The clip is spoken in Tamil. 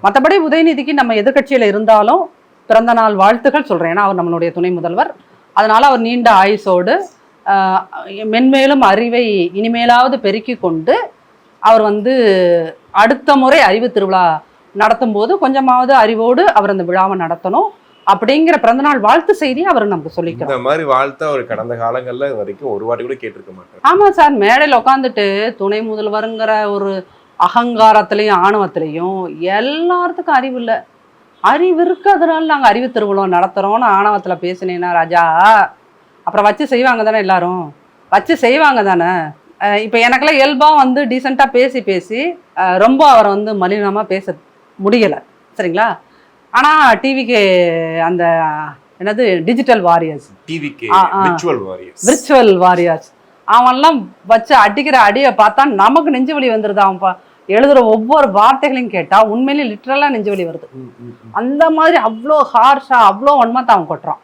மற்றபடி உதயநிதிக்கு நம்ம எதிர்கட்சியில இருந்தாலும் பிறந்த நாள் வாழ்த்துக்கள் சொல்றேன். ஏன்னா அவர் நம்மளுடைய துணை முதல்வர். அதனால அவர் நீண்ட ஆயுசோடு மென்மேலும் அறிவை இனிமேலாவது பெருக்கி கொண்டு அவர் அடுத்த முறை அறிவு திருவிழா நடத்தும் போது கொஞ்சமாவது அறிவோடு அவர் அந்த விழாவை நடத்தணும் அப்படிங்கிற பிறந்தநாள் வாழ்த்து செய்தி அவர் நமக்கு சொல்லிக்கிறோம். இந்த மாதிரி வாழ்த்து அவர் கடந்த காலங்கள்ல வரைக்கும் ஒரு வாட்டி கூட கேட்டிருக்க மாட்டார். ஆமா சார், மேடையில் உட்காந்துட்டு துணை முதல்வருங்கிற ஒரு அகங்காரத்திலையும் ஆணவத்திலையும் எல்லாத்துக்கும் அறிவு இல்லை. அறிவு இருக்கு, அதனால நாங்கள் அறிவு திருவிழா நடத்துறோம்னு ஆணவத்தில் பேசினேன்னா ராஜா, அப்புறம் வச்சு செய்வாங்க தானே, எல்லாரும் வச்சு செய்வாங்க தானே. இப்போ எனக்கெல்லாம் இயல்பாக டீசெண்டாக பேசி பேசி ரொம்ப அவரை மலினமாக பேச முடியலை, சரிங்களா. ஆனால் டிவிக்கு அந்த என்னது டிஜிட்டல் வாரியர்ஸ், விர்ச்சுவல் வாரியர்ஸ், அவன்லாம் வச்சு அடிக்கிற அடியை பார்த்தா நமக்கு நெஞ்சு வலி வந்துடுது. அவன் எழுதுகிற ஒவ்வொரு வார்த்தைகளையும் கேட்டால் உண்மையிலேயே லிட்ரலாக நெஞ்சு வலி வருது. அந்த மாதிரி அவ்வளோ ஹார்ஷாக அவ்வளோ வன்மத்தை அவன் கொட்டுறான்.